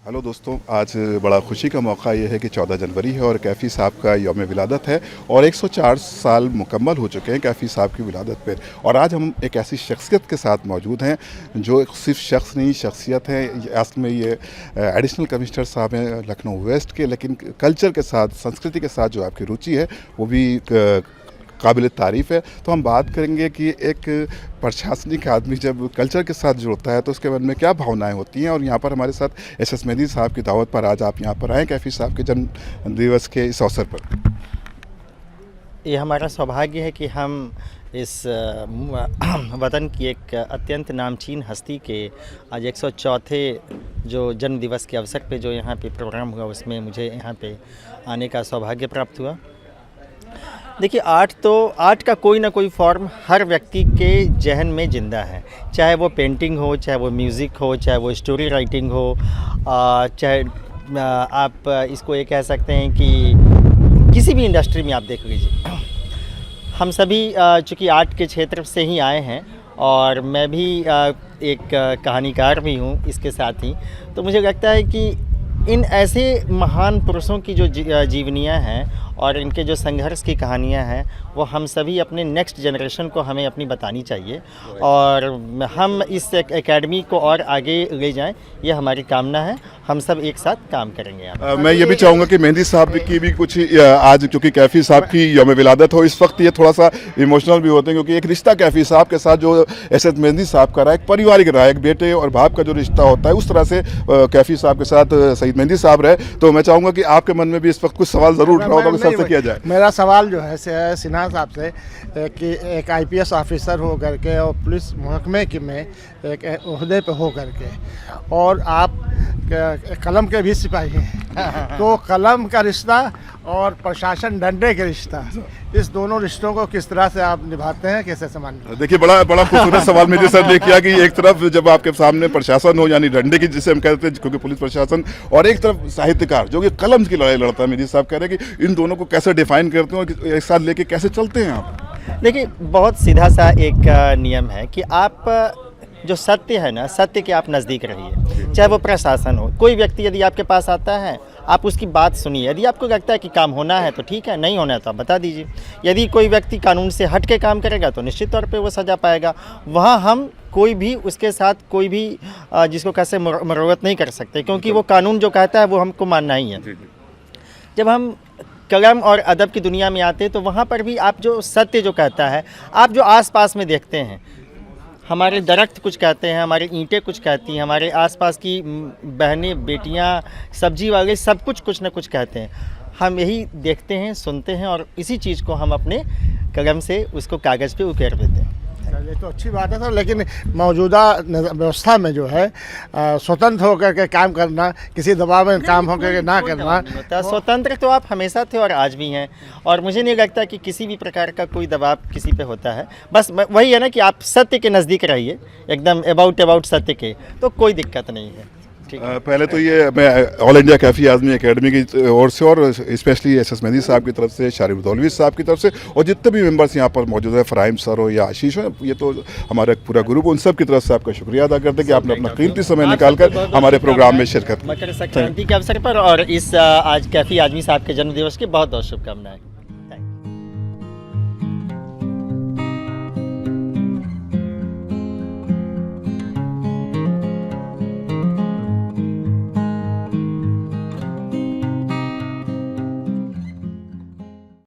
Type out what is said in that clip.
Hello दोस्तों, आज बड़ा खुशी का मौका ये है कि 14 जनवरी है और कैफ़ी साहब का यौम विलादत है और 104 साल मुकम्मल हो चुके हैं कैफ़ी साहब की विलादत पर। और आज हम एक ऐसी शख्सियत के साथ मौजूद हैं जो सिर्फ शख्स नहीं, शख्सियत है। असल में ये एडिशनल कमिश्नर साहब हैं लखनऊ वेस्ट के, लेकिन कल्चर के साथ, संस्कृति के साथ जो आपकी रुचि है वो भी काबिल तारीफ़ है। तो हम बात करेंगे कि एक प्रशासनिक आदमी जब कल्चर के साथ जुड़ता है तो उसके मन में क्या भावनाएं होती हैं। और यहाँ पर हमारे साथ एस मेहदी साहब की दावत पर आज आप यहाँ पर आएँ कैफ़ी साहब के जन्म दिवस के इस अवसर पर। ये हमारा सौभाग्य है कि हम इस वतन की एक अत्यंत नामचीन हस्ती के आज 104 जो जन्म दिवस के अवसर पे जो यहाँ पे प्रोग्राम हुआ उसमें मुझे यहाँ पे आने का सौभाग्य प्राप्त हुआ। देखिए, आर्ट का कोई ना कोई फॉर्म हर व्यक्ति के जहन में ज़िंदा है, चाहे वो पेंटिंग हो, चाहे वो म्यूज़िक हो, चाहे वो स्टोरी राइटिंग हो, चाहे आप इसको ये कह सकते हैं कि किसी भी इंडस्ट्री में आप देख लीजिए। हम सभी चूँकि आर्ट के क्षेत्र से ही आए हैं और मैं भी एक कहानीकार भी हूँ इसके साथ ही, तो मुझे लगता है कि इन ऐसे महान पुरुषों की जो जीवनियाँ हैं और इनके जो संघर्ष की कहानियाँ हैं वो हम सभी अपने नेक्स्ट जनरेशन को हमें अपनी बतानी चाहिए और हम इस एकेडमी को और आगे ले जाएं, ये हमारी कामना है। हम सब एक साथ काम करेंगे। मैं ये भी चाहूँगा कि मेहदी साहब की भी कुछ आज क्योंकि कैफ़ी साहब की यौम विलादत हो, इस वक्त ये थोड़ा सा इमोशनल भी होते हैं क्योंकि एक रिश्ता कैफ़ी साहब के साथ जो एस मेहदी साहब का रहा है, एक पारिवारिक रहा है, एक बेटे और बाप का जो रिश्ता होता है, उस तरह से कैफ़ी साहब के साथ सईद मेहदी साहब रहे। तो मैं चाहूँगा कि आपके मन में भी इस वक्त कुछ सवाल ज़रूर उठ रहा होगा, कुछ सबसे किया जाए। मेरा सवाल जो है सिन्हा साहब से कि एक IPS ऑफिसर हो करके और पुलिस महकमे में एक ओहदे पे हो करके, और आप कलम के भी सिपाही हैं, तो कलम का रिश्ता और प्रशासन डंडे के रिश्ता, इस दोनों रिश्तों को किस तरह से आप निभाते हैं, कैसे संभालते हैं? देखिए, बड़ा खूबसूरत सवाल मेरे सर ने किया कि एक तरफ जब आपके सामने प्रशासन हो यानी डंडे की जिसे हम कहते हैं क्योंकि पुलिस प्रशासन, और एक तरफ साहित्यकार जो कि कलम की लड़ाई लड़ता है। मेहदी साहब कह रहे हैं कि इन दोनों को कैसे डिफाइन करते हो और एक साथ लेके कैसे चलते हैं आप? देखिए, बहुत सीधा सा एक नियम है कि आप जो सत्य है ना, सत्य के आप नज़दीक रहिए, चाहे वो प्रशासन हो। कोई व्यक्ति यदि आपके पास आता है, आप उसकी बात सुनिए। यदि आपको लगता है कि काम होना है तो ठीक है, नहीं होना है तो आप बता दीजिए। यदि कोई व्यक्ति कानून से हट के काम करेगा तो निश्चित तौर पे वो सज़ा पाएगा। वहाँ हम कोई भी उसके साथ कोई भी जिसको कैसे मरोवत नहीं कर सकते, क्योंकि वो कानून जो कहता है वो हमको मानना ही है। जब हम कलम और अदब की दुनिया में आते हैं तो वहाँ पर भी आप जो सत्य जो कहता है, आप जो आसपास में देखते हैं, हमारे दरख्त कुछ कहते हैं, हमारी ईंटें कुछ कहती हैं, हमारे आसपास की बहनें, बेटियाँ, सब्जी वाले सब कुछ ना कुछ कहते हैं। हम यही देखते हैं, सुनते हैं और इसी चीज़ को हम अपने कलम से उसको कागज़ पे उकेर देते हैं। ये तो अच्छी बात है सर, लेकिन मौजूदा व्यवस्था में जो है स्वतंत्र होकर के काम करना, किसी दबाव में काम होकर के ना करना। स्वतंत्र तो आप हमेशा थे और आज भी हैं, और मुझे नहीं लगता कि किसी भी प्रकार का कोई दबाव किसी पे होता है। बस वही है ना कि आप सत्य के नज़दीक रहिए, एकदम अबाउट सत्य के, तो कोई दिक्कत नहीं है। पहले तो ये मैं all India Kaifi Azmi academy की ओर से और स्पेशली एस मेहदी साहब की तरफ से, शारिफ दौलवी साहब की तरफ से और जितने भी मेंबर्स यहाँ पर मौजूद हैं, फ़राइम सर हो या आशीष हो, ये तो हमारा पूरा ग्रुप, उन सब की तरफ से आपका शुक्रिया अदा करते हैं कि आपने अपना कीमती समय निकालकर हमारे प्रोग्राम में शिरकत की। मकर संक्रांति के अवसर पर और इस आज कैफ़ी आज़मी साहब के जन्मदिवस की बहुत बहुत शुभकामनाएं।